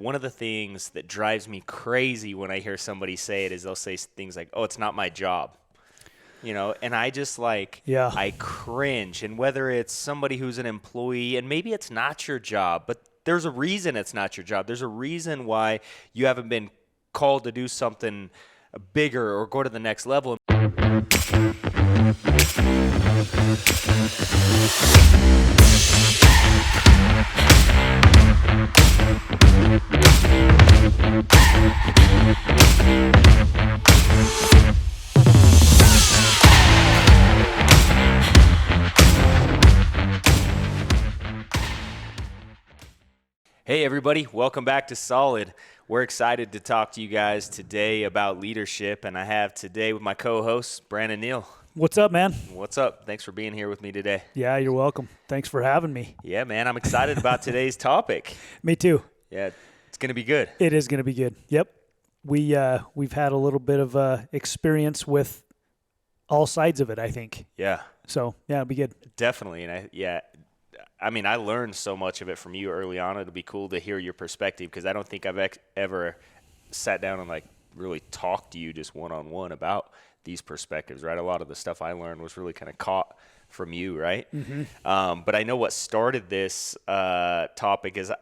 one of the things that drives me crazy when I hear somebody say it is they'll say things like, oh, it's not my job. And I just I cringe. And whether it's somebody who's an employee, and maybe it's not your job, but there's a reason it's not your job. There's a reason why you haven't been called to do something bigger or go to the next level. Hey everybody, welcome back to Solid. We're excited to talk to you guys today about leadership, and I have today with my co-host, Brandon Neil. What's up, man? What's up? Thanks for being here with me today. Yeah, you're welcome. Thanks for having me. Yeah, man, I'm excited about today's topic. Me too. Yeah, it's going to be good. It is going to be good. Yep. We've had a little bit of experience with all sides of it, I think. Yeah. So, yeah, it'll be good. Definitely. And I learned so much of it from you early on. It'll be cool to hear your perspective because I don't think I've ever sat down and really talked to you just one-on-one about these perspectives, right? A lot of the stuff I learned was really kind of caught from you, right? Mm-hmm. But I know what started this topic is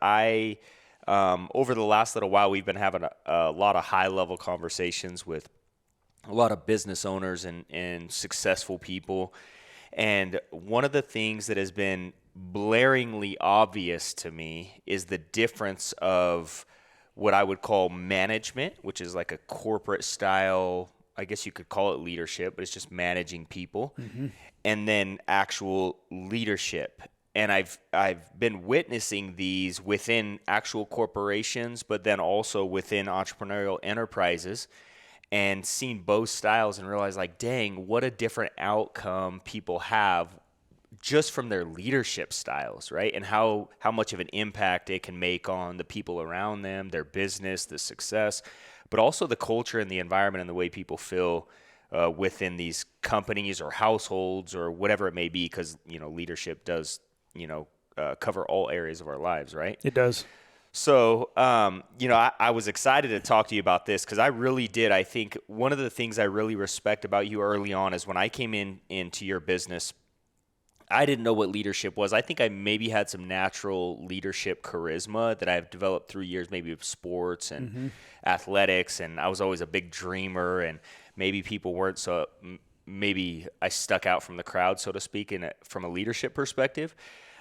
over the last little while, we've been having a lot of high-level conversations with a lot of business owners and successful people. And one of the things that has been blaringly obvious to me is the difference of what I would call management, which is like a corporate style, I guess you could call it leadership, but it's just managing people, and then actual leadership. And I've been witnessing these within actual corporations, but then also within entrepreneurial enterprises, and seen both styles and realized dang, what a different outcome people have just from their leadership styles, right? And how much of an impact it can make on the people around them, their business, the success, but also the culture and the environment and the way people feel within these companies or households or whatever it may be, because, leadership does, cover all areas of our lives, right? It does. So, I was excited to talk to you about this because I really did. I think one of the things I really respect about you early on is when I came into your business, I didn't know what leadership was. I think I maybe had some natural leadership charisma that I've developed through years, maybe of sports and athletics. And I was always a big dreamer, and maybe people weren't, so maybe I stuck out from the crowd, so to speak, from a leadership perspective.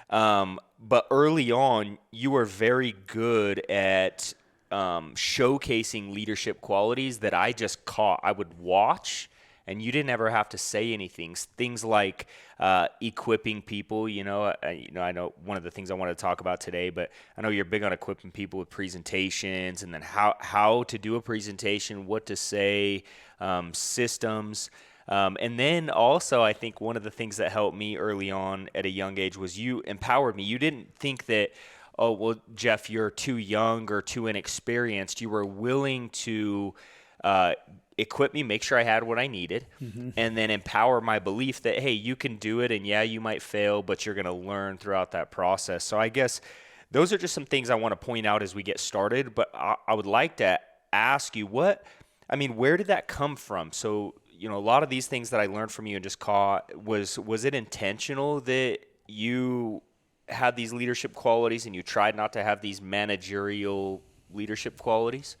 But early on, you were very good at showcasing leadership qualities that I just caught. I would watch, and you didn't ever have to say anything. Things like equipping people. I know one of the things I wanted to talk about today, but I know you're big on equipping people with presentations, and then how to do a presentation, what to say, systems. And then also, I think one of the things that helped me early on at a young age was you empowered me. You didn't think that, oh, well, Jeff, you're too young or too inexperienced. You were willing to equip me, make sure I had what I needed, and then empower my belief that, hey, you can do it, and yeah, you might fail, but you're going to learn throughout that process. So I guess those are just some things I want to point out as we get started, but I would like to ask you where did that come from? So, a lot of these things that I learned from you and just caught, was it intentional that you had these leadership qualities and you tried not to have these managerial leadership qualities?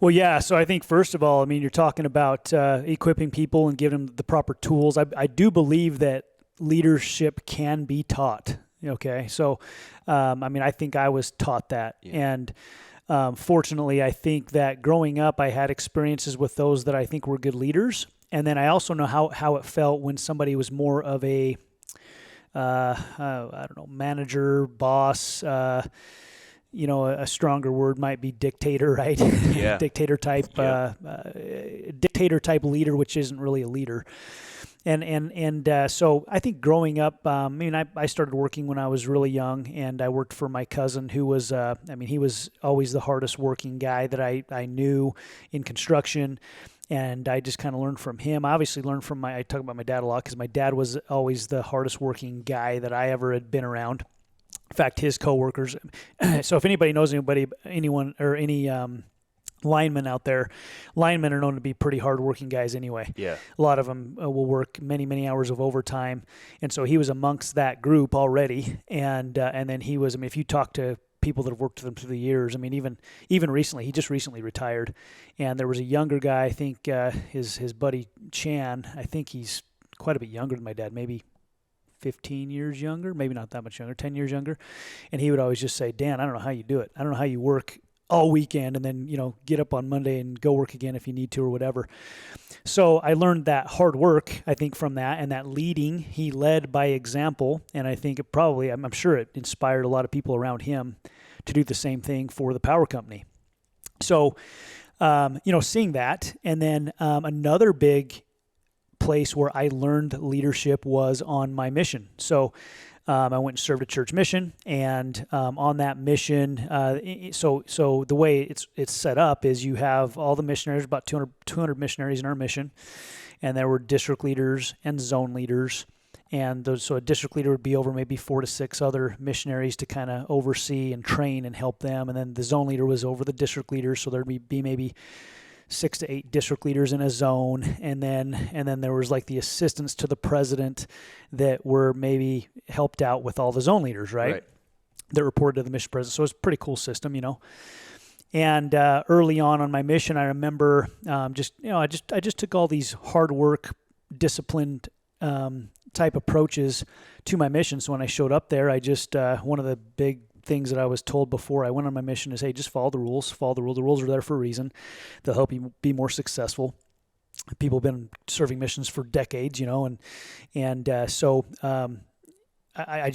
Well, yeah. So I think, first of all, you're talking about equipping people and giving them the proper tools. I do believe that leadership can be taught. Okay. So, I think I was taught that. Yeah. And fortunately, I think that growing up, I had experiences with those that I think were good leaders. And then I also know how it felt when somebody was more of a, manager, boss, a stronger word might be dictator, right? Yeah. Dictator type leader, which isn't really a leader. And so I think growing up, I started working when I was really young, and I worked for my cousin who was, he was always the hardest working guy that I knew in construction. And I just kind of learned from him. I obviously learned from I talk about my dad a lot because my dad was always the hardest working guy that I ever had been around. In fact, his coworkers. So if anybody knows anyone or any linemen out there, linemen are known to be pretty hardworking guys anyway. Yeah. A lot of them will work many, many hours of overtime. And so he was amongst that group already. And then he was, I mean, if you talk to people that have worked with him through the years, I mean, even recently, he just recently retired. And there was a younger guy, I think his buddy Chan, I think he's quite a bit younger than my dad, maybe 15 years younger, maybe not that much younger, 10 years younger. And he would always just say, Dan, I don't know how you do it. I don't know how you work all weekend and then, get up on Monday and go work again if you need to or whatever. So I learned that hard work, I think, from that, and that leading. He led by example, and I think I'm sure it inspired a lot of people around him to do the same thing for the power company. So, seeing that, and then another big place where I learned leadership was on my mission. So I went and served a church mission, and on that mission, so the way it's set up is you have all the missionaries, about 200 missionaries in our mission, and there were district leaders and zone leaders, and so a district leader would be over maybe 4 to 6 other missionaries to kind of oversee and train and help them, and then the zone leader was over the district leaders, so there'd be maybe 6 to 8 district leaders in a zone, and then there was like the assistants to the president that were maybe helped out with all the zone leaders, right? That reported to the mission president. So it was a pretty cool system, And early on my mission, I remember I just took all these hard work, disciplined type approaches to my mission. So when I showed up there, I just one of the big things that I was told before I went on my mission is, hey, just follow the rules. Follow the rules. The rules are there for a reason. They'll help you be more successful. People have been serving missions for decades, so I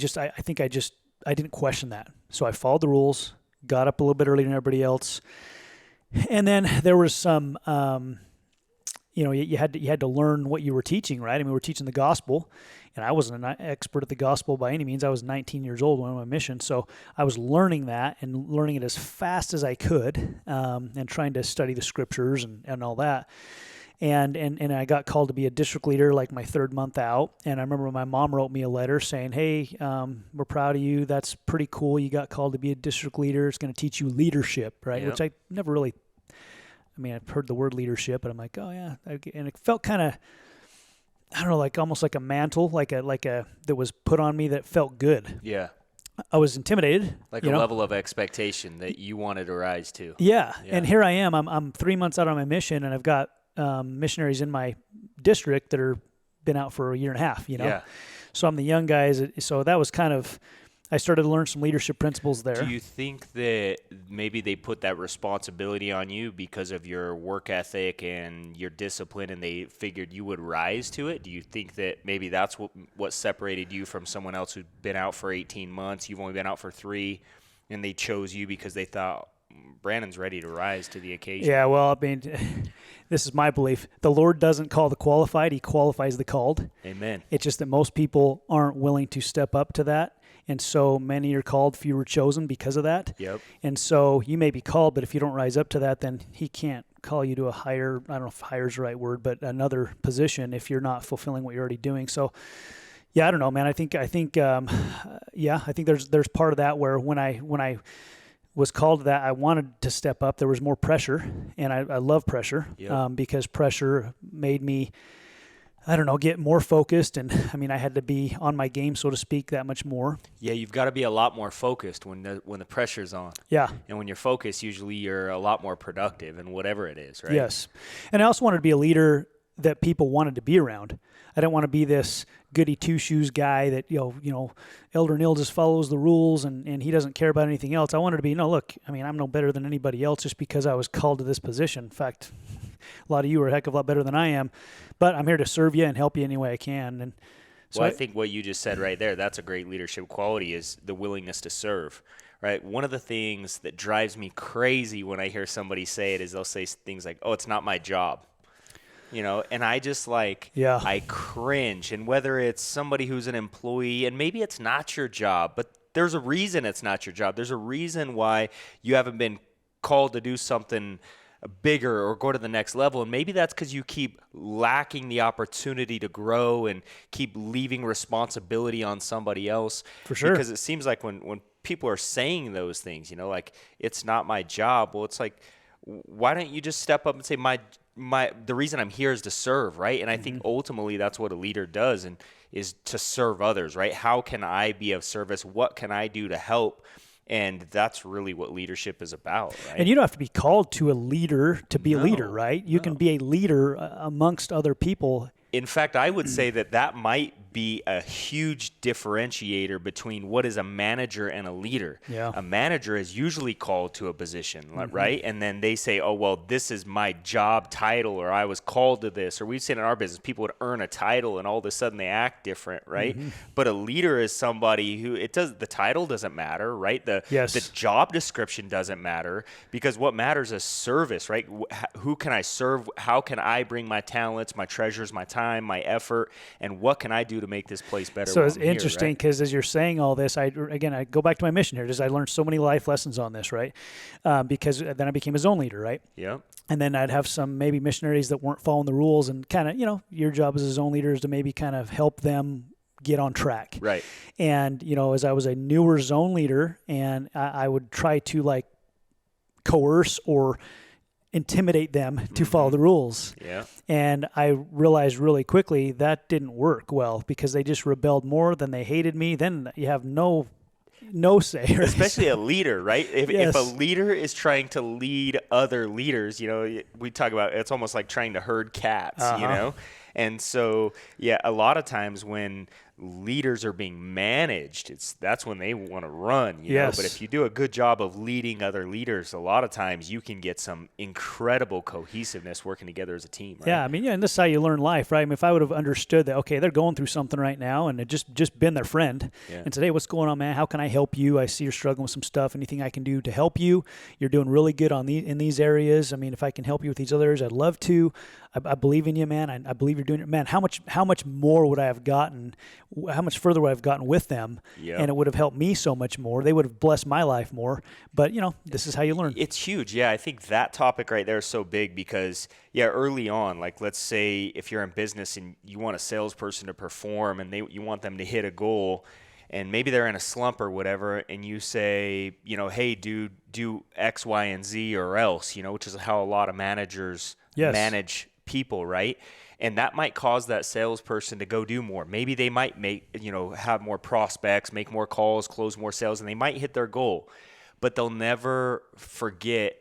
didn't question that. So I followed the rules, got up a little bit earlier than everybody else, and then there was some, you had to learn what you were teaching, right? I mean, we were teaching the gospel. And I wasn't an expert at the gospel by any means. I was 19 years old when I went on my mission. So I was learning that and learning it as fast as I could and trying to study the scriptures and all that. And I got called to be a district leader like my 3rd month out. And I remember my mom wrote me a letter saying, hey, we're proud of you. That's pretty cool. You got called to be a district leader. It's going to teach you leadership, right? Yep. Which I never really, I've heard the word leadership, but I'm like, oh, yeah. And it felt kind of, I don't know, like almost like a mantle, like a that was put on me that felt good. Yeah. I was intimidated. Like a level of expectation that you wanted to rise to. Yeah. And here I am. I'm 3 months out on my mission, and I've got missionaries in my district that are been out for a year and a half, Yeah. So I'm the young guys. So that was kind of, I started to learn some leadership principles there. Do you think that maybe they put that responsibility on you because of your work ethic and your discipline, and they figured you would rise to it? Do you think that maybe that's what separated you from someone else who'd been out for 18 months, you've only been out for 3, and they chose you because they thought, Brandon's ready to rise to the occasion? Yeah, well, this is my belief. The Lord doesn't call the qualified, He qualifies the called. Amen. It's just that most people aren't willing to step up to that. And so many are called, few are chosen because of that. Yep. And so you may be called, but if you don't rise up to that, then He can't call you to a higher, I don't know if higher is the right word, but another position if you're not fulfilling what you're already doing. So, yeah, I don't know, man. I think there's part of that where when I was called to that, I wanted to step up. There was more pressure, and I love pressure. Yep. Because pressure made me, get more focused. And I had to be on my game, so to speak, that much more. Yeah, you've got to be a lot more focused when the pressure's on. Yeah. And when you're focused, usually you're a lot more productive in whatever it is, right? Yes. And I also wanted to be a leader that people wanted to be around. I didn't want to be this goody two-shoes guy that, Elder Neil just follows the rules and he doesn't care about anything else. I wanted to be, I'm no better than anybody else just because I was called to this position. In fact, a lot of you are a heck of a lot better than I am, but I'm here to serve you and help you any way I can. And so I think what you just said right there, that's a great leadership quality, is the willingness to serve, right? One of the things that drives me crazy when I hear somebody say it is they'll say things like, oh, it's not my job. And I just I cringe. And whether it's somebody who's an employee, and maybe it's not your job, but there's a reason it's not your job. There's a reason why you haven't been called to do something bigger or go to the next level. And maybe that's because you keep lacking the opportunity to grow and keep leaving responsibility on somebody else. For sure. Because it seems like when people are saying those things, like it's not my job. Well, it's like, why don't you just step up and say the reason I'm here is to serve, right? And I think ultimately that's what a leader does, and is to serve others, right? How can I be of service? What can I do to help? And that's really what leadership is about, right? And you don't have to be called to a leader to be a leader, right? You can be a leader amongst other people. In fact, I would say that might be a huge differentiator between what is a manager and a leader. Yeah. A manager is usually called to a position, right? And then they say, oh, well, this is my job title, or I was called to this. Or we've seen in our business, people would earn a title and all of a sudden they act different, right? But a leader is somebody who, the title doesn't matter, right? The job description doesn't matter, because what matters is service, right? Who can I serve? How can I bring my talents, my treasures, my time, my effort, and what can I do to make this place better? So it's interesting because as you're saying all this, I go back to my mission here. I learned so many life lessons on this, right? Because then I became a zone leader, right? Yeah. And then I'd have some maybe missionaries that weren't following the rules, and kind of, your job as a zone leader is to maybe kind of help them get on track. Right. And, as I was a newer zone leader, and I would try to coerce or intimidate them to follow the rules. Yeah. And I realized really quickly that didn't work well, because they just rebelled more, then they hated me. Then you have no say. Right? Especially a leader, right? If a leader is trying to lead other leaders, we talk about, it's almost like trying to herd cats, And so, a lot of times when leaders are being managed, that's when they want to run, know. But if you do a good job of leading other leaders, a lot of times you can get some incredible cohesiveness working together as a team, right? Yeah, and this is how you learn life, right? If I would have understood that, okay, they're going through something right now, and it just been their friend, and said, hey, what's going on, man? How can I help you? I see you're struggling with some stuff. Anything I can do to help you? You're doing really good in these areas. If I can help you with these others, I'd love to. I believe in you, man. I believe you're doing it, man. How much more would I have gotten? How much further would I have gotten with them? And it would have helped me so much more. They would have blessed my life more. But this is how you learn. It's huge. Yeah, I think that topic right there is so big because early on, like let's say if you're in business and you want a salesperson to perform and you want them to hit a goal, and maybe they're in a slump or whatever, and you say, hey, dude, do X, Y, and Z or else, which is how a lot of managers manage people, right? And that might cause that salesperson to go do more. Maybe they might have more prospects, make more calls, close more sales, and they might hit their goal. But they'll never forget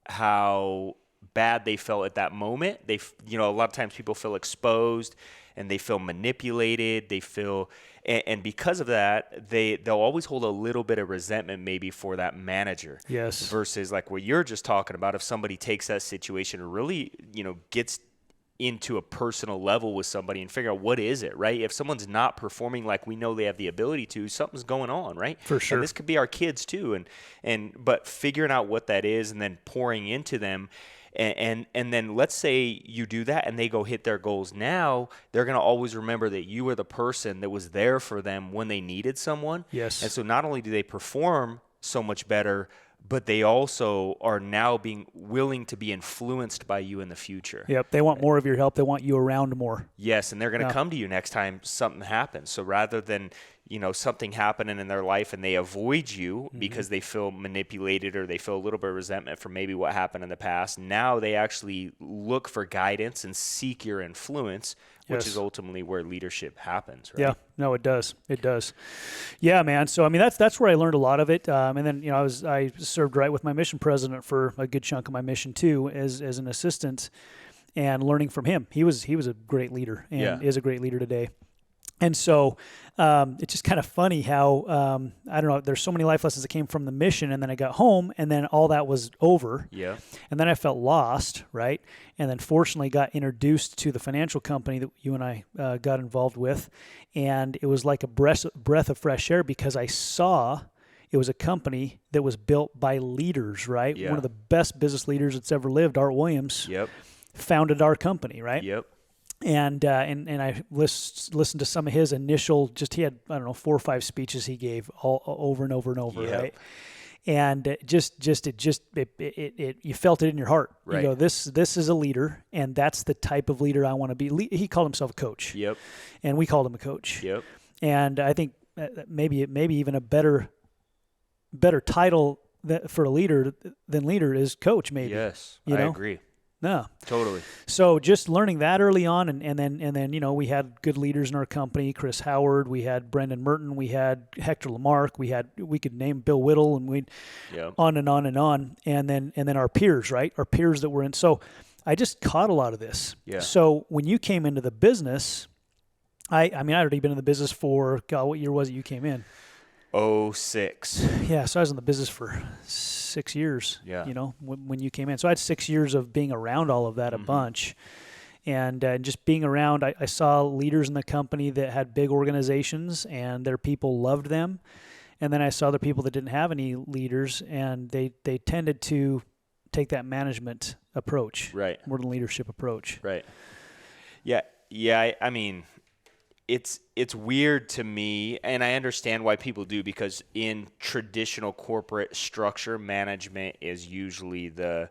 how bad they felt at that moment. A lot of times people feel exposed and they feel manipulated. And because of that, they'll always hold a little bit of resentment maybe for that manager. Yes. Versus like what you're just talking about, if somebody takes that situation and really, gets into a personal level with somebody and figure out what is it, right? If someone's not performing like we know they have the ability to, something's going on, right? For sure. And this could be our kids too. But figuring out what that is and then pouring into them. And then let's say you do that and they go hit their goals. Now they're going to always remember that you were the person that was there for them when they needed someone. Yes. And so not only do they perform so much better, but they also are now being willing to be influenced by you in the future. Yep. They want more of your help. They want you around more. Yes. And they're going to come to you next time something happens. So rather than, something happening in their life and they avoid you because they feel manipulated or they feel a little bit of resentment for maybe what happened in the past, now they actually look for guidance and seek your influence, which is ultimately where leadership happens, right? Yeah, no, it does. It does. Yeah, man. So, that's where I learned a lot of it. And then, I served right with my mission president for a good chunk of my mission too, as an assistant, and learning from him. He was a great leader and is a great leader today. And so it's just kind of funny how, I don't know, there's so many life lessons that came from the mission, and then I got home, and then all that was over. Yeah. And then I felt lost, right? And then fortunately got introduced to the financial company that you and I got involved with, and it was like a breath of fresh air because I saw it was a company that was built by leaders, right? Yeah. One of the best business leaders that's ever lived, Art Williams, founded our company, right? Yep. And I listened to some of his initial, he had, 4 or 5 speeches he gave all over and over and over, right? And you felt it in your heart. Right. You go, this is a leader, and that's the type of leader I want to be. He called himself a coach. Yep. And we called him a coach. Yep. And I think maybe even a better title for a leader than leader is coach. Maybe. Yes, I agree. No, totally. So just learning that early on, and then we had good leaders in our company, Chris Howard, we had Brendan Merton, we had Hector Lamarck, we could name Bill Whittle, and we on and on and on, and then our peers, right? Our peers that were in. So I just caught a lot of this. Yeah. So when you came into the business, I'd already been in the business for, God, what year was it you came in? 2006. Yeah, so I was in the business for 6 years. Yeah. When you came in, so I had 6 years of being around all of that a bunch, and just being around. I saw leaders in the company that had big organizations, and their people loved them, and then I saw the people that didn't have any leaders, and they tended to take that management approach, right, more than leadership approach, right. Yeah. I mean, it's weird to me, and I understand why people do, because in traditional corporate structure, management is usually the,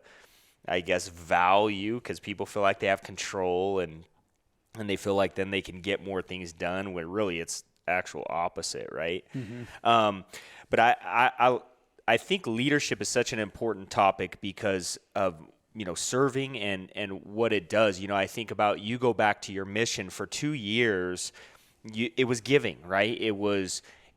I guess, value, because people feel like they have control and they feel like then they can get more things done, when really it's actual opposite, right? But I think leadership is such an important topic because of serving and what it does. I think about, you go back to your mission for 2 years, it was giving, right?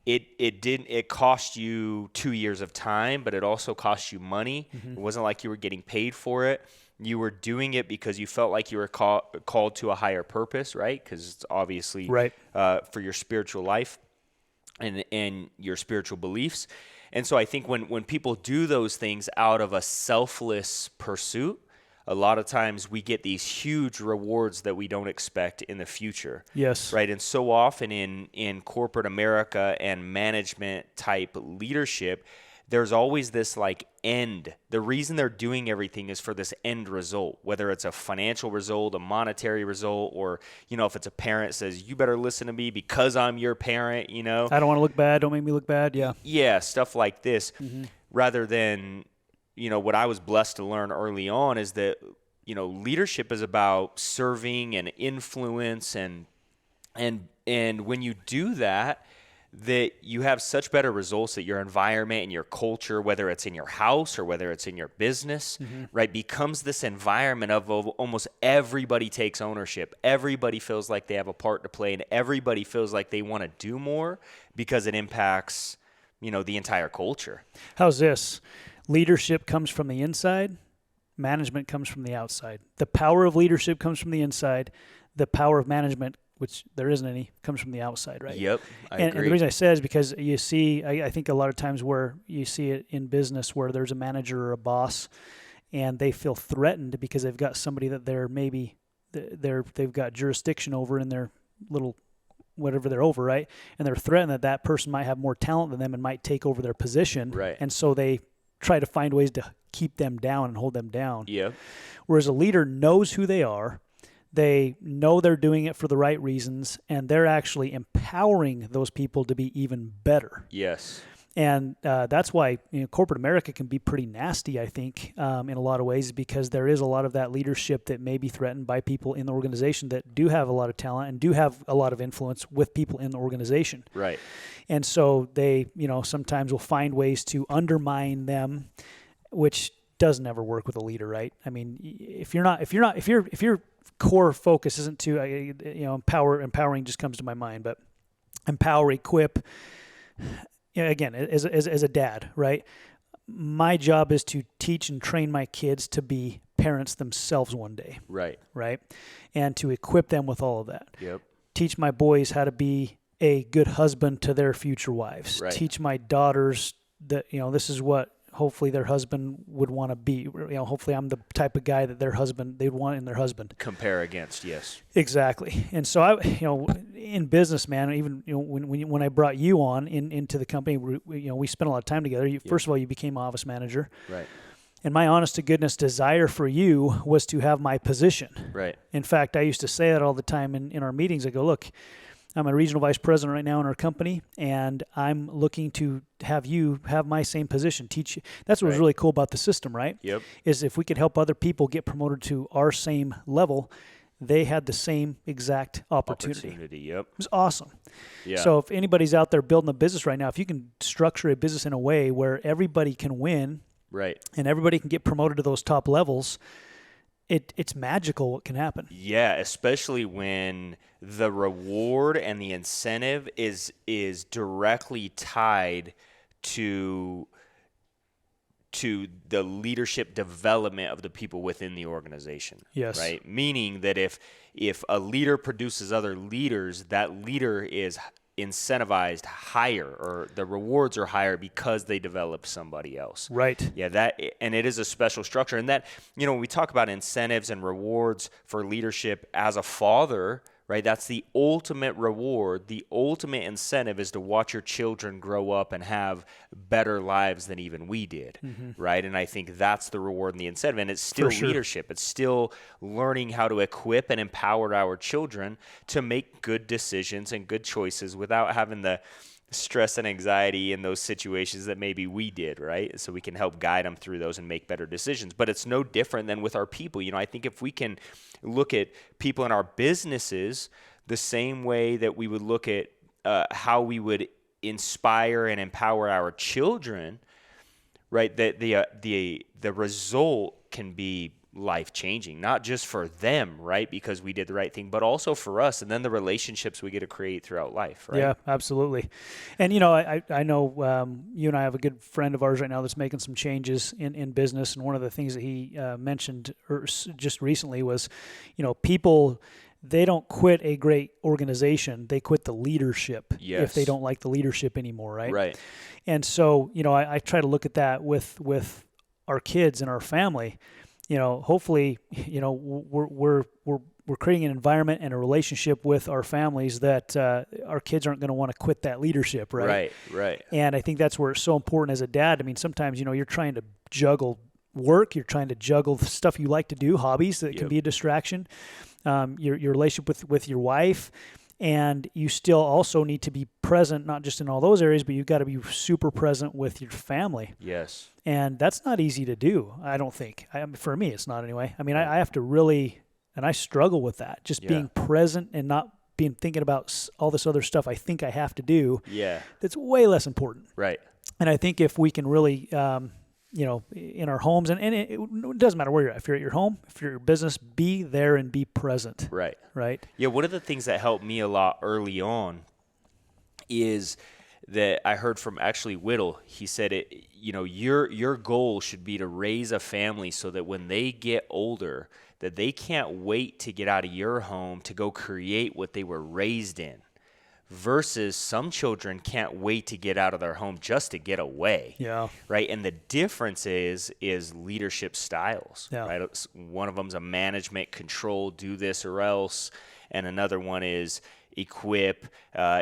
It cost you 2 years of time, but it also cost you money. It wasn't like you were getting paid for it. You were doing it because you felt like you were called to a higher purpose, right? Because it's obviously right, for your spiritual life and your spiritual beliefs. And so I think when people do those things out of a selfless pursuit, a lot of times we get these huge rewards that we don't expect in the future. Yes. Right. And so often in corporate America and management type leadership, there's always this like end. The reason they're doing everything is for this end result, whether it's a financial result, a monetary result, or, if it's a parent says, you better listen to me because I'm your parent, I don't want to look bad. Don't make me look bad. Yeah. Yeah. Stuff like this, rather than, what I was blessed to learn early on is that, leadership is about serving and influence, and when you do that you have such better results that your environment and your culture, whether it's in your house or whether it's in your business, right, becomes this environment of almost everybody takes ownership. Everybody feels like they have a part to play, and everybody feels like they want to do more because it impacts, the entire culture. How's this? Leadership comes from the inside. Management comes from the outside. The power of leadership comes from the inside. The power of management, which there isn't any, comes from the outside, right? Yep, I agree. And the reason I say is because you see, I think a lot of times where you see it in business where there's a manager or a boss, and they feel threatened because they've got somebody that they've got jurisdiction over in their little whatever they're over, right? And they're threatened that person might have more talent than them and might take over their position, right? And so they try to find ways to keep them down and hold them down. Yeah. Whereas a leader knows who they are. They know they're doing it for the right reasons, and they're actually empowering those people to be even better. Yes. And that's why corporate America can be pretty nasty, I think, in a lot of ways, because there is a lot of that leadership that may be threatened by people in the organization that do have a lot of talent and do have a lot of influence with people in the organization. Right. And so they, sometimes will find ways to undermine them, which doesn't ever work with a leader, right? I mean, if your core focus isn't to, empowering just comes to my mind, but empower, equip. Again, as a dad, right? My job is to teach and train my kids to be parents themselves one day. Right. Right. And to equip them with all of that. Yep. Teach my boys how to be a good husband to their future wives. Right. Teach my daughters that, this is what hopefully their husband would want to be. Hopefully I'm the type of guy that they'd want in their husband. Compare against, yes. Exactly. And so in business, man, even when I brought you on into the company, we spent a lot of time together. First of all, you became office manager. Right. And my honest to goodness desire for you was to have my position. Right. In fact, I used to say that all the time in our meetings. I go, look, I'm a regional vice president right now in our company, and I'm looking to have you have my same position, teach you. That's what was really cool about the system, right? Yep. Is if we could help other people get promoted to our same level, they had the same exact opportunity. Yep. It was awesome. Yeah. So if anybody's out there building a business right now, if you can structure a business in a way where everybody can win, right, and everybody can get promoted to those top levels, it's magical what can happen. Yeah, especially when the reward and the incentive is directly tied to the leadership development of the people within the organization. Yes. Right? Meaning that if a leader produces other leaders, that leader is incentivized higher, or the rewards are higher because they develop somebody else. Right. Yeah, and it is a special structure. And that, when we talk about incentives and rewards for leadership as a father, right, that's the ultimate reward. The ultimate incentive is to watch your children grow up and have better lives than even we did, right? And I think that's the reward and the incentive. And it's still leadership. It's still learning how to equip and empower our children to make good decisions and good choices without having the stress and anxiety in those situations that maybe we did, right? So we can help guide them through those and make better decisions. But it's no different than with our people. I think if we can look at people in our businesses the same way that we would look at how we would inspire and empower our children, right? That the result can be life-changing, not just for them, right, because we did the right thing, but also for us, and then the relationships we get to create throughout life, right? Yeah, absolutely. And, I know you and I have a good friend of ours right now that's making some changes in business, and one of the things that he mentioned just recently was, people, they don't quit a great organization, they quit the leadership if they don't like the leadership anymore, right? Right. And so, I try to look at that with our kids and our family. Hopefully, we're creating an environment and a relationship with our families that our kids aren't going to want to quit that leadership, right? Right. And I think that's where it's so important as a dad. I mean, sometimes, you're trying to juggle work, you're trying to juggle the stuff you like to do, hobbies that can be a distraction, your relationship with your wife. And you still also need to be present, not just in all those areas, but you've got to be super present with your family. Yes. And that's not easy to do, I don't think. For me, it's not anyway. I mean, I have to really, and I struggle with that, just being present and not being thinking about all this other stuff I think I have to do. Yeah. That's way less important. Right. And I think if we can really, in our homes, and it doesn't matter where you're at. If you're at your home, if you're at your business, be there and be present. Right. Right. Yeah, one of the things that helped me a lot early on is that I heard from actually Whittle. He said, your goal should be to raise a family so that when they get older, that they can't wait to get out of your home to go create what they were raised in. Versus some children can't wait to get out of their home just to get away. Yeah. Right. And the difference is leadership styles. Yeah. Right. One of them's a management, control, do this or else, and another one is equip,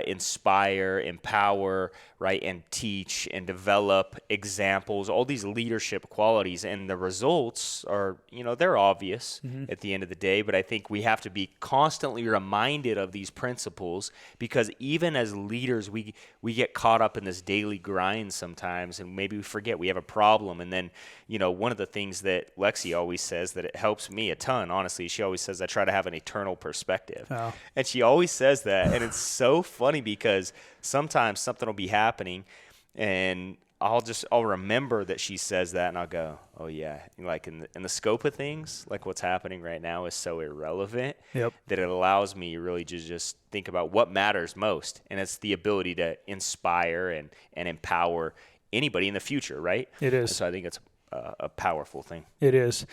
inspire, empower, right, and teach and develop examples, all these leadership qualities. And the results are, they're obvious at the end of the day, but I think we have to be constantly reminded of these principles, because even as leaders, we get caught up in this daily grind sometimes, and maybe we forget we have a problem. And then, one of the things that Lexi always says that it helps me a ton, honestly, she always says I try to have an eternal perspective. Oh. And she always says that, and it's so funny because sometimes something will be happening and I'll remember that she says that, and I'll go, oh yeah, like in the scope of things, like what's happening right now is so irrelevant that it allows me really to just think about what matters most, and it's the ability to inspire and empower anybody in the future, right? It is. And so I think it's a powerful thing. It is.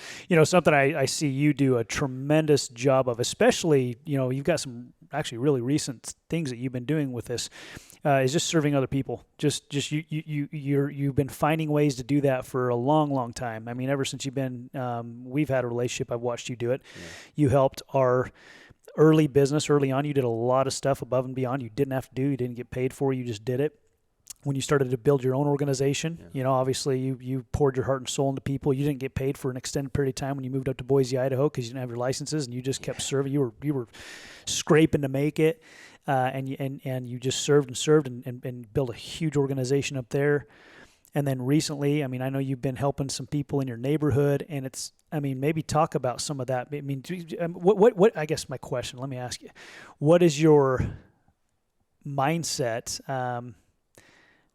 Something I see you do a tremendous job of, especially, you've got some actually really recent things that you've been doing with this, is just serving other people. Just you've been finding ways to do that for a long, long time. I mean, ever since we've had a relationship, I've watched you do it. Yeah. You helped our early business early on. You did a lot of stuff above and beyond you didn't have to do. You didn't get paid for. You just did it. When you started to build your own organization, obviously you poured your heart and soul into people. You didn't get paid for an extended period of time when you moved up to Boise, Idaho, because you didn't have your licenses, and you just kept serving. You were scraping to make it. and you just served and built a huge organization up there. And then recently, I mean, I know you've been helping some people in your neighborhood, and maybe talk about some of that. I mean, what I guess my question, let me ask you, what is your mindset? I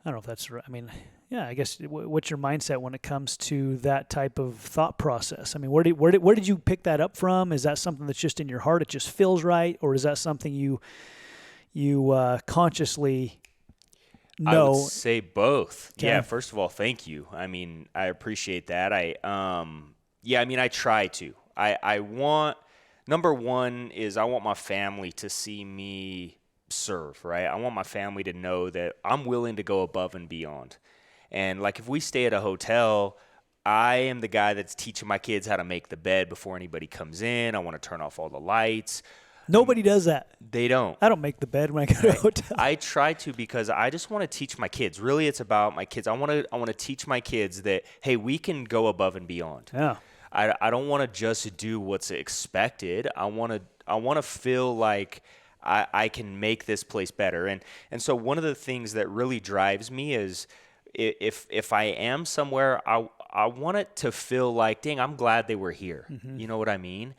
don't know if that's right. I mean, yeah, I guess what's your mindset when it comes to that type of thought process? I mean, where did you pick that up from? Is that something that's just in your heart? It just feels right, or is that something you consciously know? I would say both. Okay. Yeah. First of all, thank you. I mean, I appreciate that. I try to. I want, number one is I want my family to see me serve, right? I want my family to know that I'm willing to go above and beyond. And like if we stay at a hotel, I am the guy that's teaching my kids how to make the bed before anybody comes in. I want to turn off all the lights. Nobody does that. They don't. I don't make the bed when I go to a hotel. I try to because I just want to teach my kids. Really, it's about my kids. I want to teach my kids that, hey, we can go above and beyond. Yeah. I don't want to just do what's expected. I want to feel like I can make this place better. And so one of the things that really drives me is if I am somewhere, I want it to feel like, dang, I'm glad they were here. Mm-hmm. You know what I mean?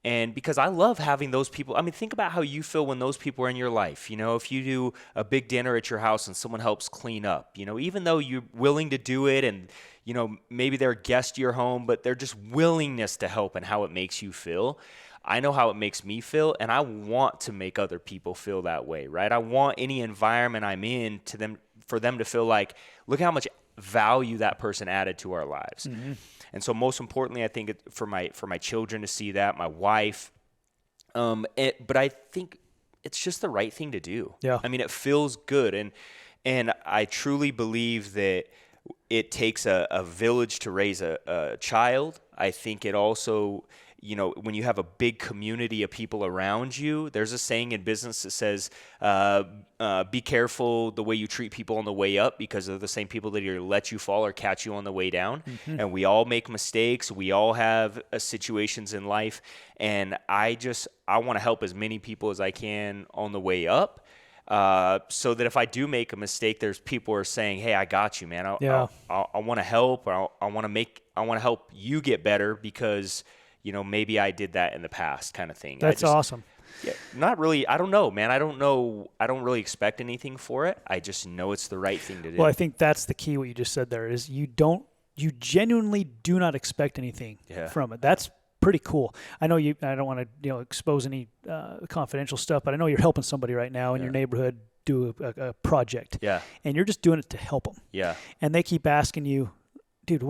And because I love having those people. I mean, think about how you feel when those people are in your life. You know, if you do a big dinner at your house and someone helps clean up, you know, even though you're willing to do it and, you know, maybe they're a guest to your home, but they're just willingness to help and how it makes you feel. I know how it makes me feel, and I want to make other people feel that way, right? I want any environment I'm in for them to feel like, look how much value that person added to our lives. Mm-hmm. And so most importantly, I think for my children to see that, my wife, but I think it's just the right thing to do. Yeah. I mean, it feels good. And I truly believe that it takes a village to raise a child. I think it also, you know, when you have a big community of people around you, there's a saying in business that says, be careful the way you treat people on the way up because they're the same people that either let you fall or catch you on the way down. Mm-hmm. And we all make mistakes. We all have situations in life. And I want to help as many people as I can on the way up. So that if I do make a mistake, there's people who are saying, hey, I got you, man. I want to help. Or I want to help you get better because, you know, maybe I did that in the past kind of thing. That's awesome. Yeah, not really. I don't know, man. I don't really expect anything for it. I just know it's the right thing to do. Well, I think that's the key. What you just said there is you genuinely do not expect anything from it. That's pretty cool. I know I don't want to, expose any confidential stuff, but I know you're helping somebody right now in your neighborhood do a project. Yeah. And you're just doing it to help them. Yeah. And they keep asking you, dude,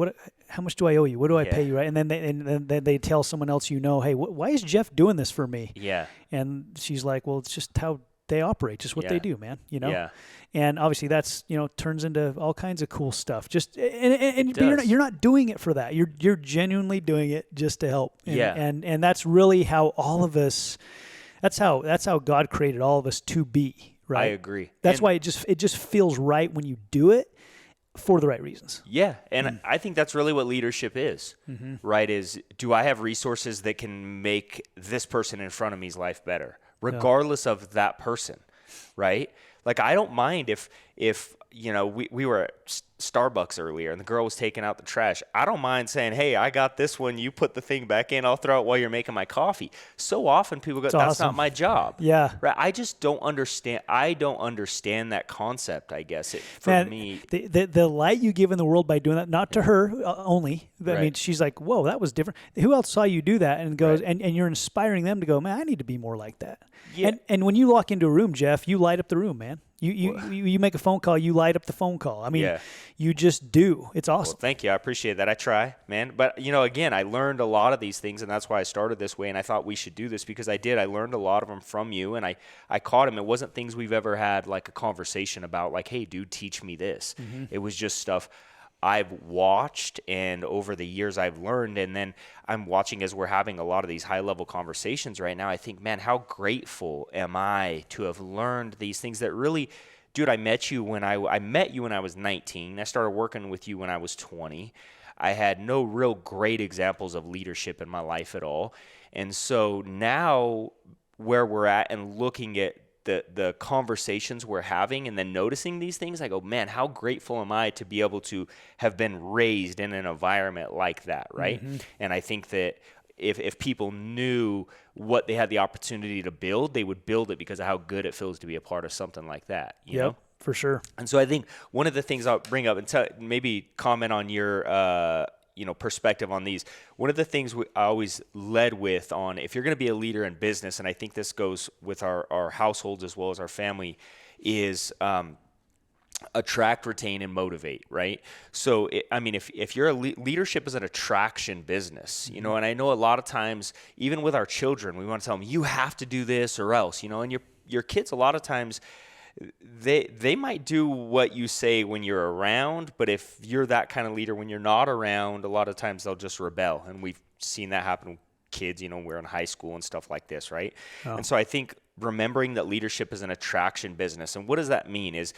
how much do I owe you? What do I pay you? Right. And then they tell someone else, hey, why is Jeff doing this for me? Yeah. And she's like, well, it's just how they operate, just what they do, man. Yeah. And obviously that's, turns into all kinds of cool stuff. Just, and you're not doing it for that. You're genuinely doing it just to help. And that's really how all of us, that's how God created all of us to be, right? I agree. That's why it just feels right when you do it for the right reasons. Yeah. And I think that's really what leadership is, right? Is, do I have resources that can make this person in front of me's life better, regardless of that person, right? Like, I don't mind if we were at Starbucks earlier and the girl was taking out the trash. I don't mind saying, hey, I got this one. You put the thing back in. I'll throw it while you're making my coffee. So often people go, that's not my job. Yeah. Right. I just don't understand. I don't understand that concept, I guess, for me. The light you give in the world by doing that, not to her only. I mean, she's like, whoa, that was different. Who else saw you do that? And goes, and you're inspiring them to go, man, I need to be more like that. Yeah. And when you walk into a room, Jeff, you light up the room, man. You make a phone call, you light up the phone call. I mean, you just do. It's awesome. Well, thank you. I appreciate that. I try, man. But, again, I learned a lot of these things, and that's why I started this way, and I thought we should do this because I did. I learned a lot of them from you, and I caught them. It wasn't things we've ever had, like, a conversation about, like, hey, dude, teach me this. Mm-hmm. It was just stuff I've watched, and over the years I've learned, and then I'm watching as we're having a lot of these high-level conversations right now. I think, man, how grateful am I to have learned these things that really – dude, I met you when I was 19. I started working with you when I was 20. I had no real great examples of leadership in my life at all. And so now where we're at and looking at the conversations we're having and then noticing these things, I go, man, how grateful am I to be able to have been raised in an environment like that, right? Mm-hmm. And I think that if people knew what they had the opportunity to build, they would build it because of how good it feels to be a part of something like that, you know? For sure. And so I think one of the things I'll bring up and maybe comment on your perspective on these. One of the things I always led with on, if you're going to be a leader in business, and I think this goes with our households as well as our family, is attract, retain, and motivate, right? So, if you're leadership is an attraction business, you know, and I know a lot of times, even with our children, we want to tell them, you have to do this or else, you know, and your kids, a lot of times, they might do what you say when you're around, but if you're that kind of leader when you're not around, a lot of times they'll just rebel. And we've seen that happen with kids, you know, we're in high school and stuff like this, right? Oh. And so I think remembering that leadership is an attraction business. And what does that mean is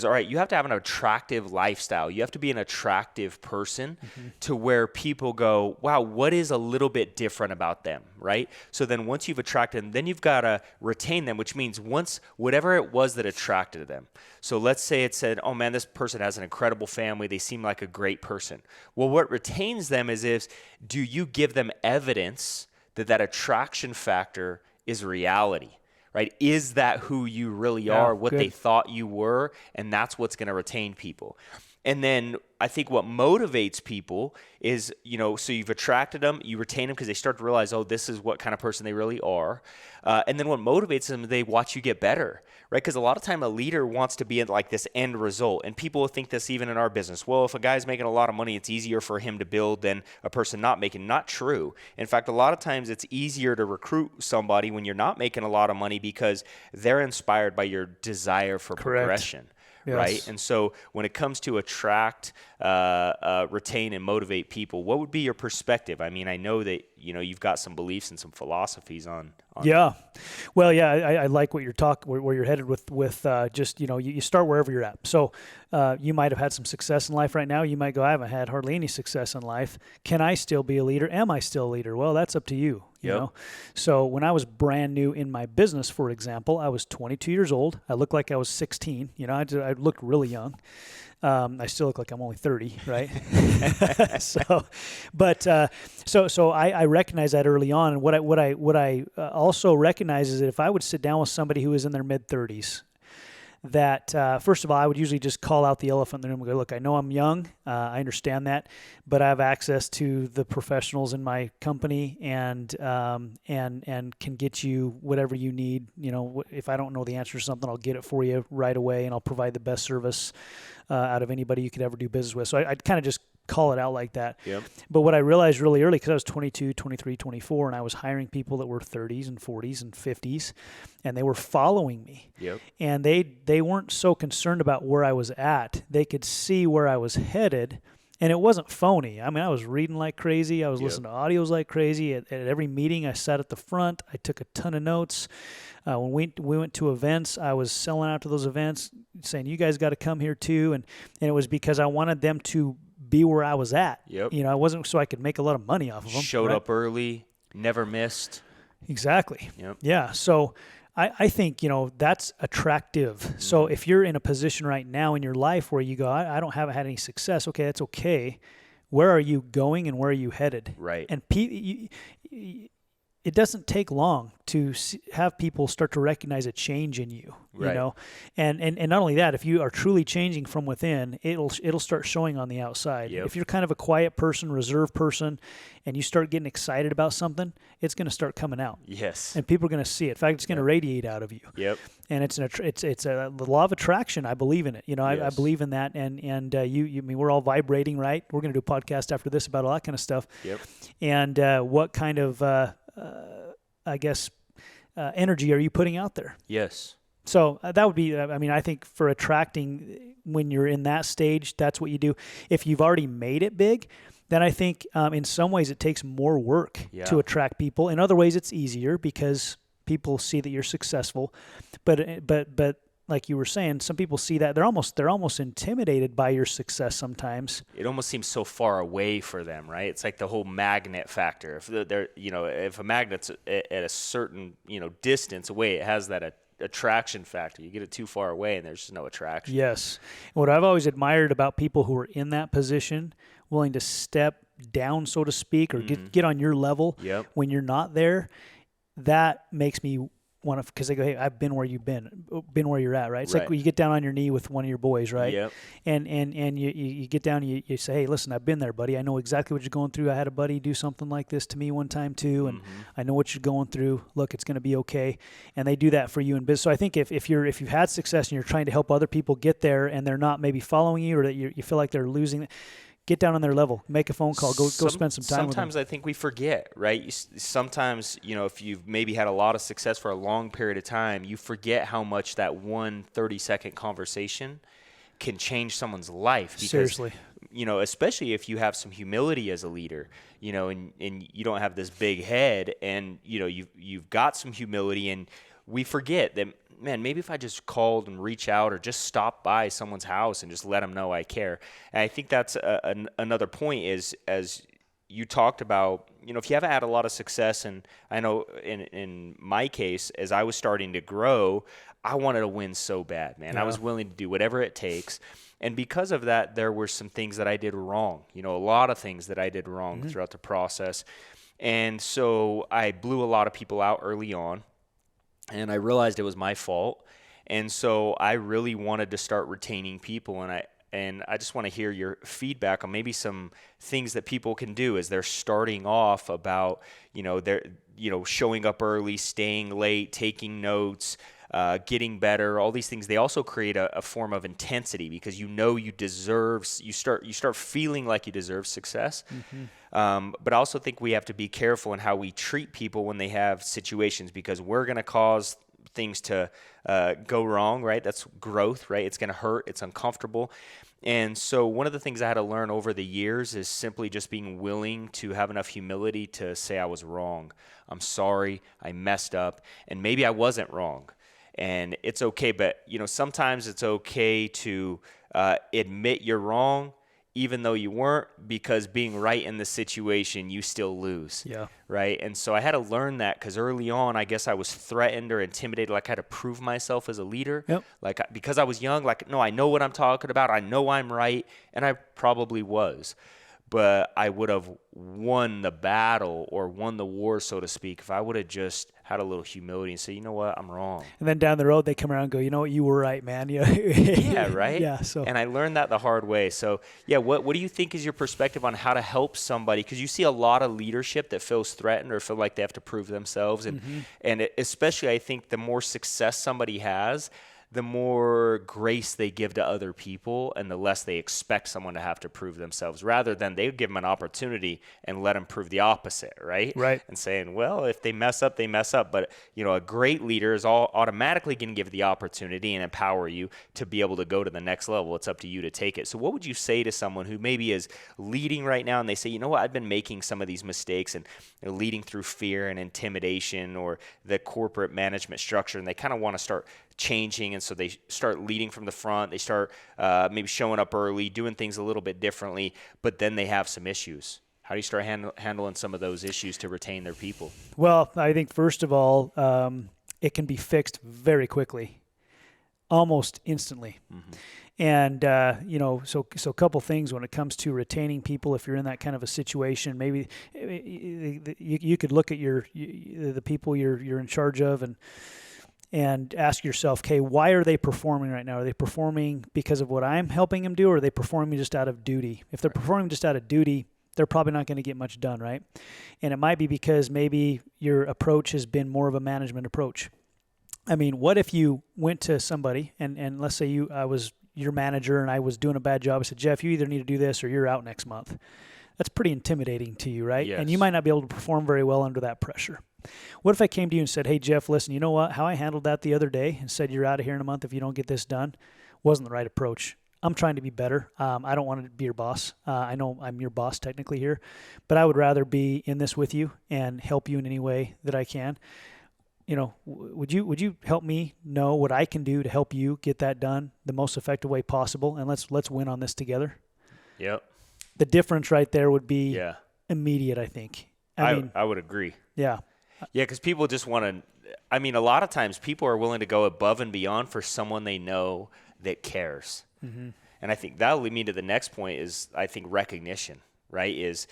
all right, you have to have an attractive lifestyle. You have to be an attractive person to where people go, wow, what is a little bit different about them, right? So then once you've attracted them, then you've got to retain them, which means once whatever it was that attracted them. So let's say it said, oh man, this person has an incredible family. They seem like a great person. Well, what retains them is do you give them evidence that attraction factor is reality? Right? Is that who you really are, what they thought you were? And that's what's going to retain people. And then I think what motivates people is, you know, so you've attracted them, you retain them because they start to realize, oh, this is what kind of person they really are. And then what motivates them, they watch you get better, right? Because a lot of time a leader wants to be in like this end result. And people think this even in our business. Well, if a guy's making a lot of money, it's easier for him to build than a person not making. Not true. In fact, a lot of times it's easier to recruit somebody when you're not making a lot of money because they're inspired by your desire for progression. Yes. Right. And so when it comes to attract, retain, and motivate people, what would be your perspective? I mean, I know that, you know, you've got some beliefs and some philosophies on yeah. Well, yeah, I like what you're where you're headed with just, you know, you start wherever you're at. So you might have had some success in life right now. You might go, I haven't had hardly any success in life. Can I still be a leader? Am I still a leader? Well, that's up to you. You know? So when I was brand new in my business, for example, I was 22 years old. I looked like I was 16. You know, I looked really young. I still look like I'm only 30, right? So I recognize that early on. And what I also recognize is that if I would sit down with somebody who is in their mid 30s, that first of all, I would usually just call out the elephant in the room and go, look, I know I'm young, I understand that, but I have access to the professionals in my company and can get you whatever you need. You know, if I don't know the answer to something, I'll get it for you right away, and I'll provide the best service out of anybody you could ever do business with. So I'd kind of just call it out like that. Yep. But what I realized really early, because I was 22, 23, 24, and I was hiring people that were 30s and 40s and 50s, and they were following me. Yep. And they weren't so concerned about where I was at. They could see where I was headed, and it wasn't phony. I mean, I was reading like crazy. I was listening to audios like crazy. At every meeting, I sat at the front. I took a ton of notes. When we went to events, I was selling out to those events, saying, you guys got to come here too. And it was because I wanted them to be where I was at. Yep. You know, I wasn't so I could make a lot of money off of them. Showed up early, never missed. Exactly. Yep. Yeah. So I think, you know, that's attractive. Mm-hmm. So if you're in a position right now in your life where you go, I haven't had any success. Okay, that's okay. Where are you going and where are you headed? Right. And it doesn't take long to have people start to recognize a change in you, you know, and not only that, if you are truly changing from within, it'll start showing on the outside. Yep. If you're kind of a quiet person, reserved person, and you start getting excited about something, it's going to start coming out. Yes. And people are going to see it. In fact, it's going to radiate out of you. Yep. And it's the law of attraction. I believe in it. You know, I believe in that. And I mean, we're all vibrating, right? We're going to do a podcast after this about all that kind of stuff. Yep. And what kind of energy are you putting out there? Yes. So that would be, I mean, I think for attracting, when you're in that stage, that's what you do. If you've already made it big, then I think in some ways it takes more work to attract people. In other ways, it's easier because people see that you're successful. But like you were saying, some people see that they're almost intimidated by your success sometimes. It almost seems so far away for them, right? It's like the whole magnet factor. If a magnet's at a certain, distance away, it has that attraction factor. You get it too far away, and there's just no attraction. Yes. What I've always admired about people who are in that position, willing to step down, so to speak, or get on your level when you're not there, that makes me want to, because they go, hey, I've been where you've been where you're at, right? It's like when you get down on your knee with one of your boys, right? Yep. And you get down and you say, hey, listen, I've been there, buddy. I know exactly what you're going through. I had a buddy do something like this to me one time too, and I know what you're going through. Look, it's going to be okay. And they do that for you in business. So I think if you've had success and you're trying to help other people get there and they're not maybe following you, or that you feel like they're losing, get down on their level, make a phone call, go spend some time with them. Sometimes I think we forget, right? Sometimes, if you've maybe had a lot of success for a long period of time, you forget how much that one 30-second conversation can change someone's life. Because, seriously. Especially if you have some humility as a leader, and you don't have this big head, and, you've got some humility, and we forget that, man, maybe if I just called and reach out or just stop by someone's house and just let them know I care. And I think that's another point is, as you talked about, if you haven't had a lot of success, and I know in my case, as I was starting to grow, I wanted to win so bad, man. I was willing to do whatever it takes. And because of that, there were some things that I did wrong, a lot of things that I did wrong throughout the process. And so I blew a lot of people out early on. And I realized it was my fault. And so I really wanted to start retaining people. And I just want to hear your feedback on maybe some things that people can do as they're starting off about, they're, showing up early, staying late, taking notes, getting better, all these things. They also create a form of intensity because you start feeling like you deserve success. But I also think we have to be careful in how we treat people when they have situations, because we're going to cause things to go wrong, right? That's growth, right? It's going to hurt. It's uncomfortable. And so one of the things I had to learn over the years is simply just being willing to have enough humility to say I was wrong. I'm sorry. I messed up. And maybe I wasn't wrong. And it's okay. But, sometimes it's okay to admit you're wrong, even though you weren't, because being right in the situation, you still lose. Yeah. Right. And so I had to learn that, because early on, I guess I was threatened or intimidated. Like I had to prove myself as a leader. Yep. Like because I was young, no, I know what I'm talking about. I know I'm right. And I probably was. But I would have won the battle or won the war, so to speak, if I would have just had a little humility and say, you know what, I'm wrong. And then down the road, they come around and go, you know what, you were right, man. Yeah, right? Yeah. So. And I learned that the hard way. So, yeah, what do you think is your perspective on how to help somebody? Because you see a lot of leadership that feels threatened or feel like they have to prove themselves. And especially, I think the more success somebody has, the more grace they give to other people and the less they expect someone to have to prove themselves, rather than they give them an opportunity and let them prove the opposite, right? Right. And saying, well, if they mess up, they mess up. But, a great leader is automatically going to give the opportunity and empower you to be able to go to the next level. It's up to you to take it. So what would you say to someone who maybe is leading right now and they say, you know what, I've been making some of these mistakes and leading through fear and intimidation or the corporate management structure, and they kind of want to start changing, and so they start leading from the front. They start maybe showing up early, doing things a little bit differently, but then they have some issues. How do you start handling some of those issues to retain their people? Well, I think first of all, it can be fixed very quickly, almost instantly. And, so a couple things when it comes to retaining people. If you're in that kind of a situation, maybe you could look at the people you're in charge of and ask yourself, okay, why are they performing right now? Are they performing because of what I'm helping them do, or are they performing just out of duty? If they're performing just out of duty, they're probably not going to get much done, right? And it might be because maybe your approach has been more of a management approach. I mean, what if you went to somebody and let's say I was your manager and I was doing a bad job. I said, Jeff, you either need to do this or you're out next month. That's pretty intimidating to you, right? Yes. And you might not be able to perform very well under that pressure. What if I came to you and said, hey, Jeff, listen, you know what? How I handled that the other day and said you're out of here in a month if you don't get this done wasn't the right approach. I'm trying to be better. I don't want to be your boss. I know I'm your boss technically here, but I would rather be in this with you and help you in any way that I can. Would you help me know what I can do to help you get that done the most effective way possible? And let's win on this together. Yep. The difference right there would be immediate, I think. I would agree. Yeah. Yeah, because people just want to I mean, a lot of times people are willing to go above and beyond for someone they know that cares. And I think that'll lead me to the next point is, I think, recognition, right? Is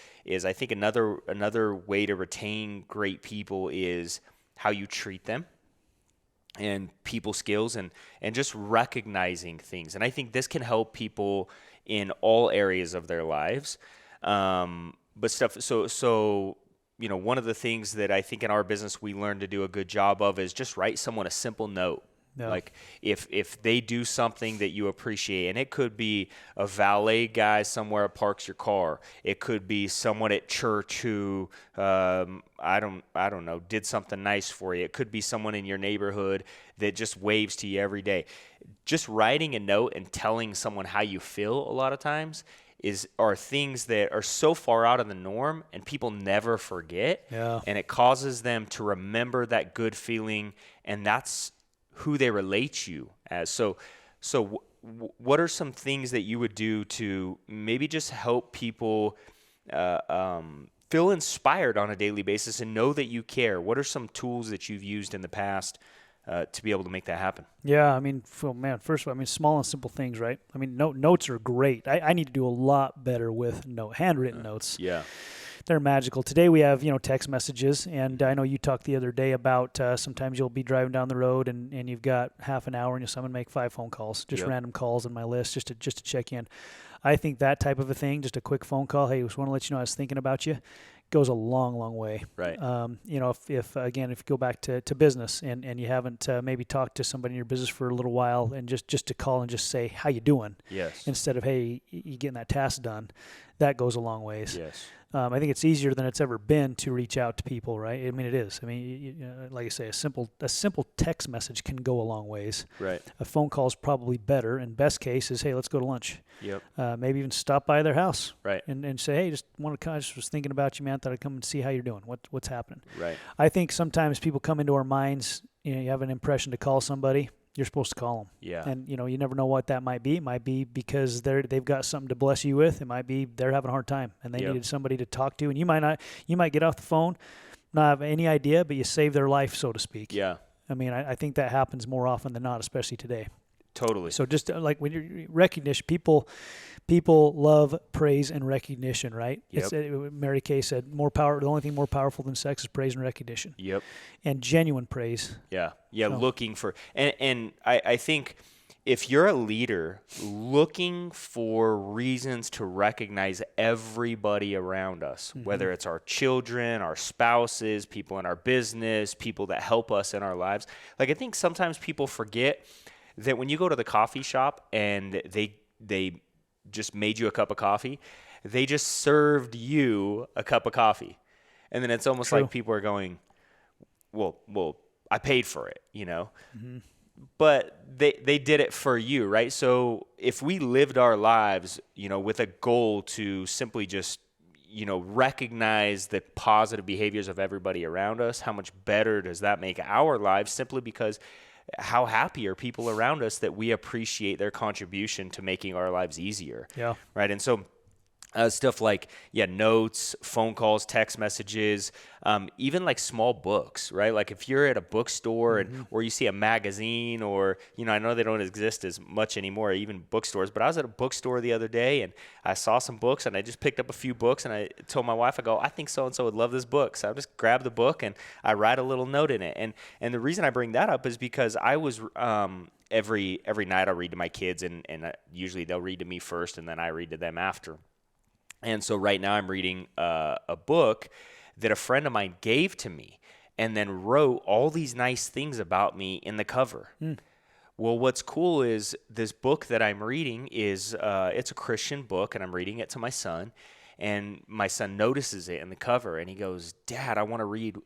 I think another way to retain great people is how you treat them and people skills and just recognizing things. And I think this can help people in all areas of their lives. But so one of the things that I think in our business we learn to do a good job of is just write someone a simple note. Yeah. Like if they do something that you appreciate, and it could be a valet guy somewhere parks your car. It could be someone at church who I don't know, did something nice for you. It could be someone in your neighborhood that just waves to you every day. Just writing a note and telling someone how you feel a lot of times are things that are so far out of the norm and people never forget. Yeah. And it causes them to remember that good feeling, and that's who they relate you as. So what are some things that you would do to maybe just help people feel inspired on a daily basis and know that you care? What are some tools that you've used in the past to be able to make that happen? Yeah, I mean, first of all, I mean, small and simple things, right? I mean, notes are great. I need to do a lot better with handwritten notes. Yeah. They're magical. Today we have, text messages, and I know you talked the other day about sometimes you'll be driving down the road and you've got half an hour and someone make 5 phone calls, just random calls on my list just to check in. I think that type of a thing, just a quick phone call, hey, just want to let you know I was thinking about you, goes a long, long way. Right. If you go back to business and you haven't maybe talked to somebody in your business for a little while, and just to call and just say, how you doing? Yes. Instead of, hey, you getting that task done, that goes a long ways. Yes. I think it's easier than it's ever been to reach out to people, right? I mean, it is. I mean, like I say, a simple text message can go a long ways. Right. A phone call is probably better. And best case is, hey, let's go to lunch. Yep. Maybe even stop by their house. Right. And say, hey, just was thinking about you, man. Thought I'd come and see how you're doing. What's happening. Right. I think sometimes people come into our minds. You have an impression to call somebody. You're supposed to call them. Yeah. And, you never know what that might be. It might be because they've got something to bless you with. It might be they're having a hard time and they needed somebody to talk to. And you might get off the phone, not have any idea, but you save their life, so to speak. Yeah. I mean, I think that happens more often than not, especially today. Totally. So just like when you recognition, people love praise and recognition, right? Yep. Mary Kay said, the only thing more powerful than sex is praise and recognition. Yep. And genuine praise. Yeah. Yeah. So. Looking for, and I think if you're a leader looking for reasons to recognize everybody around us, whether it's our children, our spouses, people in our business, people that help us in our lives, like I think sometimes people forget that when you go to the coffee shop and they just made you a cup of coffee, they just served you a cup of coffee. And then it's almost like people are going, well, I paid for it, But they did it for you, right? So if we lived our lives, with a goal to simply just, recognize the positive behaviors of everybody around us, how much better does that make our lives, simply because how happy are people around us that we appreciate their contribution to making our lives easier. Yeah. Right. And so stuff like, notes, phone calls, text messages, even like small books, right? Like if you're at a bookstore or you see a magazine or, I know they don't exist as much anymore, even bookstores, but I was at a bookstore the other day and I saw some books and I just picked up a few books and I told my wife, I go, I think so-and-so would love this book. So I just grab the book and I write a little note in it. And the reason I bring that up is because I was, every night I'll read to my kids and usually they'll read to me first and then I read to them after. And so right now I'm reading a book that a friend of mine gave to me and then wrote all these nice things about me in the cover. Well, what's cool is this book that I'm reading is it's a Christian book, and I'm reading it to my son. And my son notices it in the cover, and he goes, Dad, I want to read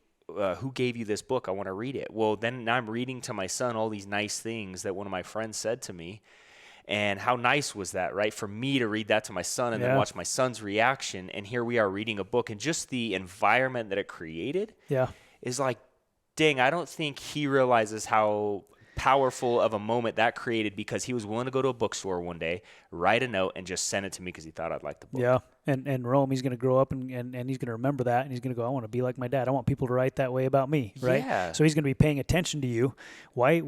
who gave you this book? I want to read it. Well, then I'm reading to my son all these nice things that one of my friends said to me. And how nice was that, right? For me to read that to my son and then watch my son's reaction. And here we are reading a book, and just the environment that it created is like, dang, I don't think he realizes how powerful of a moment that created, because he was willing to go to a bookstore one day, write a note, and just send it to me because he thought I'd like the book. Yeah. And Rome, he's going to grow up and he's going to remember that, and he's going to go, I want to be like my dad. I want people to write that way about me, right? Yeah. So he's going to be paying attention to you. Why,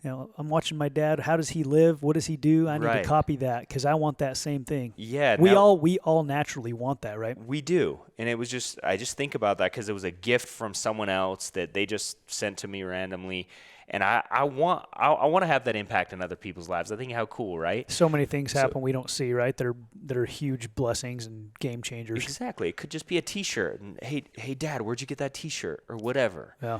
I'm watching my dad. How does he live? What does he do? I need to copy that because I want that same thing. Yeah. We all naturally want that, right? We do. And it was I just think about that because it was a gift from someone else that they just sent to me randomly. And I want to have that impact in other people's lives. I think how cool, right? So many things happen we don't see, right? That are huge blessings and game changers. Exactly. It could just be a T-shirt. And hey, Dad, where'd you get that T-shirt or whatever? Yeah.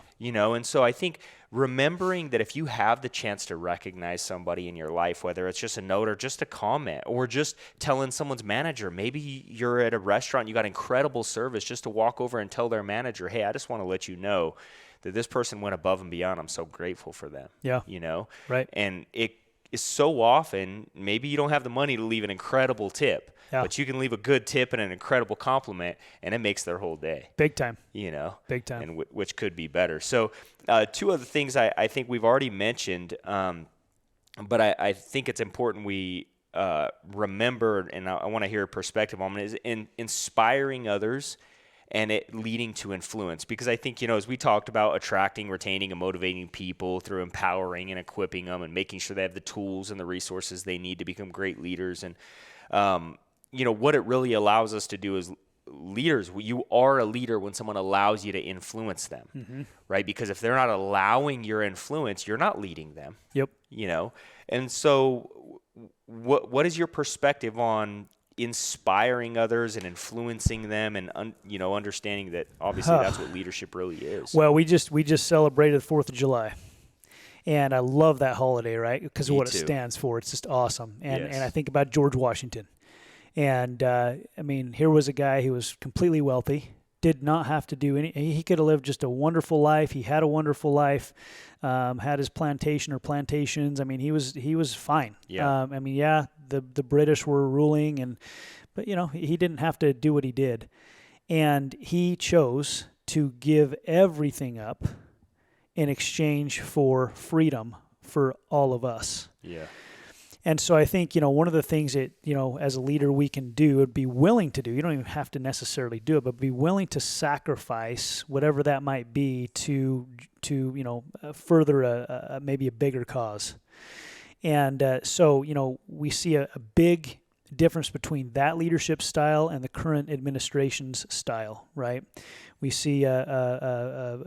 And so I think remembering that if you have the chance to recognize somebody in your life, whether it's just a note or just a comment or just telling someone's manager, maybe you're at a restaurant, you got incredible service, just to walk over and tell their manager, hey, I just want to let you know that this person went above and beyond. I'm so grateful for them. Yeah. Right. And it is so often, maybe you don't have the money to leave an incredible tip, but you can leave a good tip and an incredible compliment, and it makes their whole day. Big time. Big time. And which could be better. So 2 other things I think we've already mentioned, but I think it's important we remember, and I want to hear a perspective on it, is in inspiring others and it leading to influence. Because I think, as we talked about attracting, retaining, and motivating people through empowering and equipping them and making sure they have the tools and the resources they need to become great leaders. And, what it really allows us to do is leaders, you are a leader when someone allows you to influence them, right? Because if they're not allowing your influence, you're not leading them. Yep. And so what is your perspective on inspiring others and influencing them and understanding that obviously that's what leadership really is? Well, we just celebrated the 4th of July. And I love that holiday, right? Because of what it stands for. It's just awesome. And I think about George Washington. And here was a guy who was completely wealthy, did not have to do he could have lived just a wonderful life. He had a wonderful life, had his plantation or plantations. He was fine. Yeah. The British were ruling, but he didn't have to do what he did. And he chose to give everything up in exchange for freedom for all of us. Yeah. And so I think, one of the things that, as a leader we can do would be willing to do, you don't even have to necessarily do it, but be willing to sacrifice whatever that might be to further maybe a bigger cause. And so, we see a big difference between that leadership style and the current administration's style, right? We see a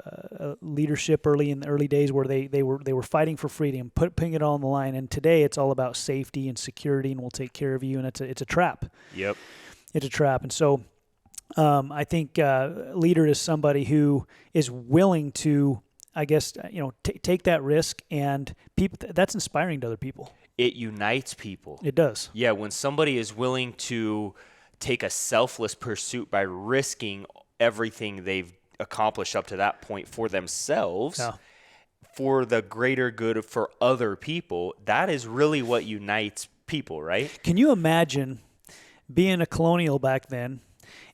leadership in the early days where they were fighting for freedom, putting it all on the line, and today it's all about safety and security, and we'll take care of you, and it's a trap. Yep, it's a trap, and so I think a leader is somebody who is willing to, I guess, take that risk, and people that's inspiring to other people. It unites people. It does. Yeah, when somebody is willing to take a selfless pursuit by risking everything they've accomplished up to that point for themselves, for the greater good for other people, that is really what unites people, right? Can you imagine being a colonial back then,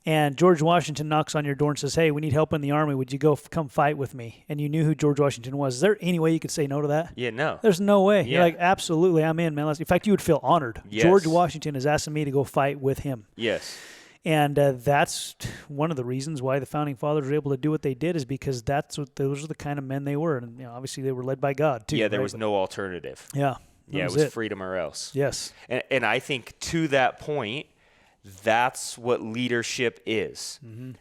and George Washington knocks on your door and says, hey, we need help in the army. Would you come fight with me? And you knew who George Washington was. Is there any way you could say no to that? Yeah, no. There's no way. Yeah. You're like, absolutely, I'm in, man. In fact, you would feel honored. Yes. George Washington is asking me to go fight with him. Yes. And that's one of the reasons why the Founding Fathers were able to do what they did, is because those are the kind of men they were. And obviously they were led by God, too. Yeah, there was no alternative. Yeah. Yeah, it was freedom or else. Yes. And I think to that point, that's what leadership is,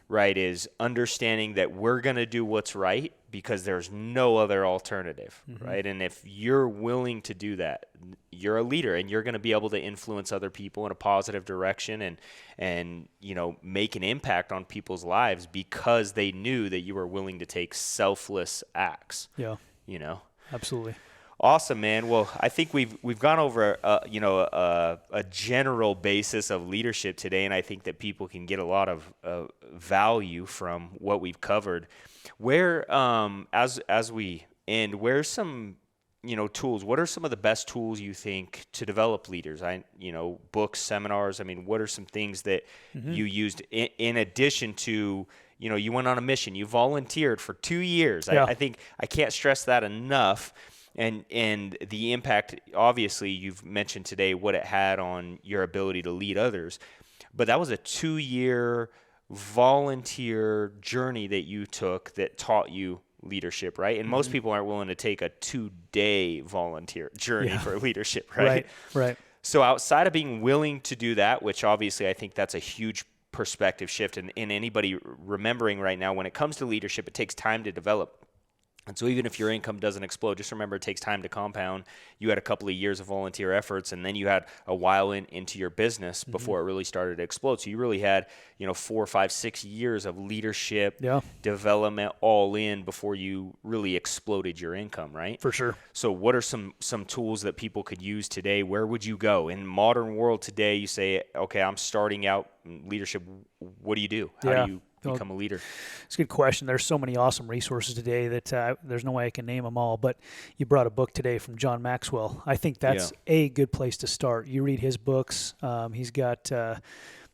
right? Is understanding that we're going to do what's right because there's no other alternative, right? And if you're willing to do that, you're a leader, and you're going to be able to influence other people in a positive direction and make an impact on people's lives because they knew that you were willing to take selfless acts. Yeah. Absolutely. Awesome, man. Well, I think we've gone over a general basis of leadership today, and I think that people can get a lot of value from what we've covered. Where as we end, where's some tools? What are some of the best tools you think to develop leaders? Books, seminars. What are some things that you used in addition to you went on a mission, you volunteered for 2 years? Yeah. I think I can't stress that enough. And the impact, obviously, you've mentioned today what it had on your ability to lead others. but that was a 2-year volunteer journey that you took that taught you leadership, right? And most people aren't willing to take a 2-day volunteer journey for leadership, right? Right. So outside of being willing to do that, which obviously I think that's a huge perspective shift, and anybody remembering right now, when it comes to leadership, it takes time to develop. And so even if your income doesn't explode, just remember it takes time to compound. You had a couple of years of volunteer efforts, and then you had a while into your business before it really started to explode. So you really had, 4, 5, 6 years of leadership development all in before you really exploded your income, right? For sure. So what are some tools that people could use today? Where would you go? In modern world today, you say, okay, I'm starting out in leadership. What do you do? How do you become a leader? It's a good question. There's so many awesome resources today that there's no way I can name them all, but you brought a book today from John Maxwell. I think that's a good place to start. You read his books. He's got,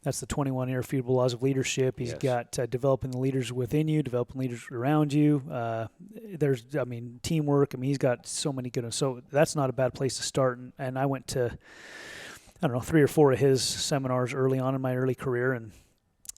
that's the 21 Irrefutable Laws of Leadership. He's got Developing the Leaders Within You, Developing Leaders Around You. There's, teamwork. He's got so many good ones. So that's not a bad place to start. And I went to, 3 or 4 of his seminars early on in my early career, and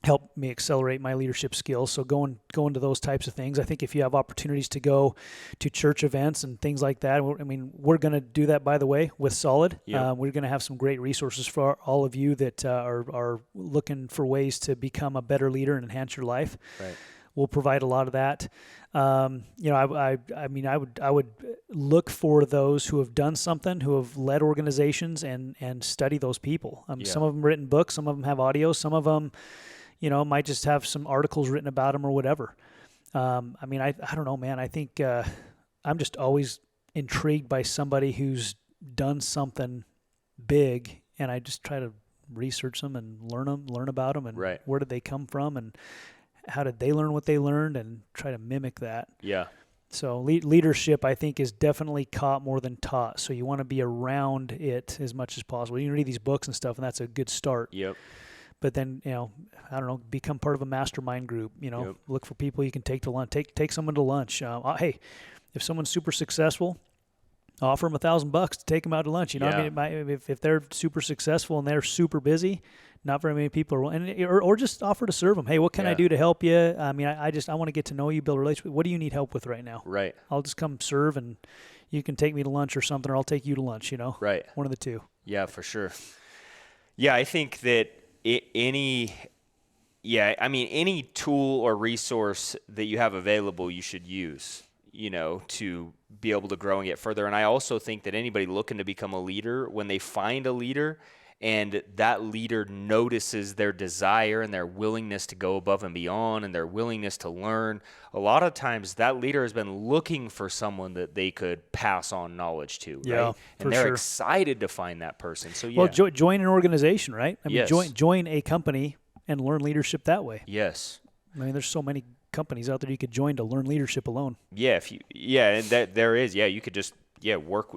helped me accelerate my leadership skills. So going to those types of things. I think if you have opportunities to go to church events and things like that, we're going to do that, by the way, with Solid. We're going to have some great resources for all of you that are looking for ways to become a better leader and enhance your life. Right. We'll provide a lot of that. I would look for those who have done something, who have led organizations, and study those people. Some of them written books, some of them have audio, some of them might just have some articles written about them or whatever. I don't know, man. I think I'm just always intrigued by somebody who's done something big, and I just try to research them and learn about them, and where did they come from, and how did they learn what they learned, and try to mimic that. Yeah. So leadership, I think, is definitely caught more than taught. So you want to be around it as much as possible. You can read these books and stuff, and that's a good start. Yep. But then, become part of a mastermind group, look for people you can take to lunch, take someone to lunch. Hey, if someone's super successful, offer them $1,000 to take them out to lunch. If they're super successful and they're super busy, not very many people are, or just offer to serve them. Hey, what can I do to help you? I want to get to know you, build a relationship. What do you need help with right now? Right. I'll just come serve, and you can take me to lunch or something, or I'll take you to lunch, Right. One of the two. Yeah, for sure. Yeah, I think that any tool or resource that you have available, you should use, to be able to grow and get further. And I also think that anybody looking to become a leader, when they find a leader and that leader notices their desire and their willingness to go above and beyond and their willingness to learn, a lot of times that leader has been looking for someone that they could pass on knowledge to, right? And they're excited to find that person. So well, join an organization, right? Yes. Join a company and learn leadership that way. Yes. There's so many companies out there you could join to learn leadership alone. Yeah, and there is. Yeah, you could just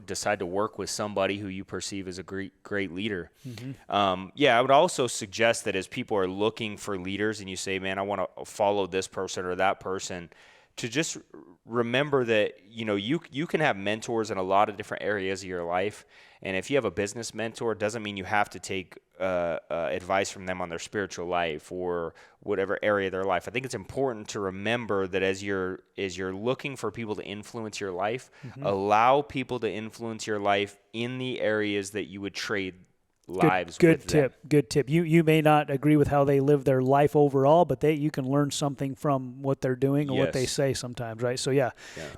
decide to work with somebody who you perceive as a great leader. Mm-hmm. I would also suggest that as people are looking for leaders and you say, man, I want to follow this person or that person, to just remember that, you can have mentors in a lot of different areas of your life. And if you have a business mentor, it doesn't mean you have to take advice from them on their spiritual life or whatever area of their life. I think it's important to remember that as you're looking for people to influence your life, allow people to influence your life in the areas that you would trade lives with them. Good tip. You may not agree with how they live their life overall, but you can learn something from what they're doing or what they say sometimes, right? So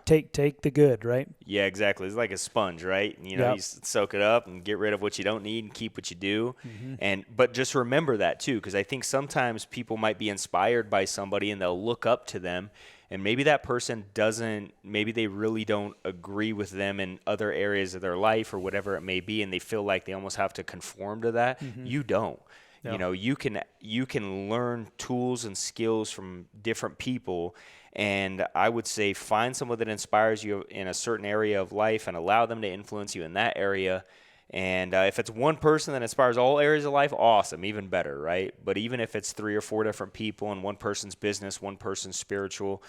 take the good, right? Yeah, exactly. It's like a sponge, right? You soak it up and get rid of what you don't need and keep what you do. Mm-hmm. But just remember that too, because I think sometimes people might be inspired by somebody and they'll look up to them. And maybe that person maybe they really don't agree with them in other areas of their life or whatever it may be, and they feel like they almost have to conform to that. Mm-hmm. You don't. No. You can learn tools and skills from different people, and I would say find someone that inspires you in a certain area of life and allow them to influence you in that area. And if it's one person that inspires all areas of life, awesome, even better, right? But even if it's 3 or 4 different people and one person's business, one person's spiritual,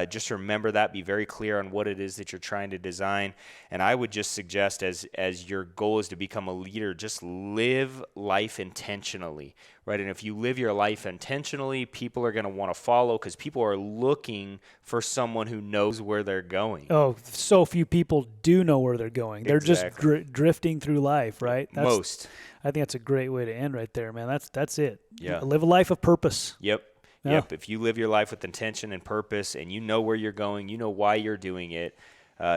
just remember that. Be very clear on what it is that you're trying to design. And I would just suggest as your goal is to become a leader, just live life intentionally. right? And if you live your life intentionally, people are going to want to follow because people are looking for someone who knows where they're going. Oh, so few people do know where they're going. They're Exactly. just drifting through life, right? Most. I think that's a great way to end right there, man. That's it. Yeah. Live a life of purpose. Yep. Yeah. Yep. If you live your life with intention and purpose and you know where you're going, you know why you're doing it,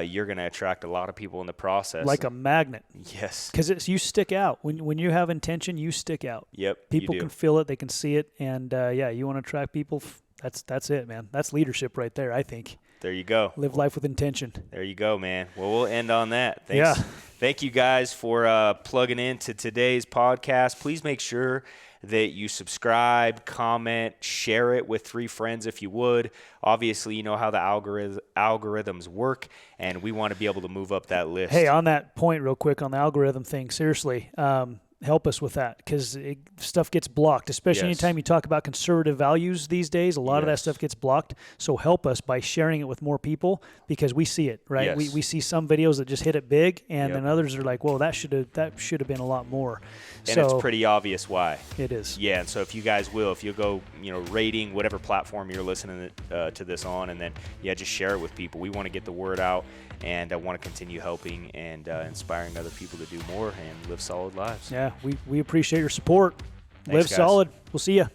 you're going to attract a lot of people in the process. Like a magnet. Yes. Because you stick out. When you have intention, you stick out. Yep. People can feel it. They can see it. And, you want to attract people. That's it, man. That's leadership right there, I think. There you go. Live life with intention. There you go, man. Well, we'll end on that. Thanks. Yeah. Thank you guys for plugging into today's podcast. Please make sure that you subscribe, comment, share it with 3 friends if you would. Obviously, you know how the algorithms work, and we want to be able to move up that list. Hey, on that point real quick on the algorithm thing, seriously, help us with that because stuff gets blocked, especially anytime you talk about conservative values these days. A lot of that stuff gets blocked. So help us by sharing it with more people because we see it, right? Yes. We see some videos that just hit it big, and then others are like, "Whoa, that should have been a lot more." And so it's pretty obvious why. It is. Yeah, and so if you guys will, if you'll go, rating whatever platform you're listening to this on, and then just share it with people. We want to get the word out, and I want to continue helping and inspiring other people to do more and live solid lives. Yeah, we appreciate your support. Thanks, Live guys. solid. We'll see you.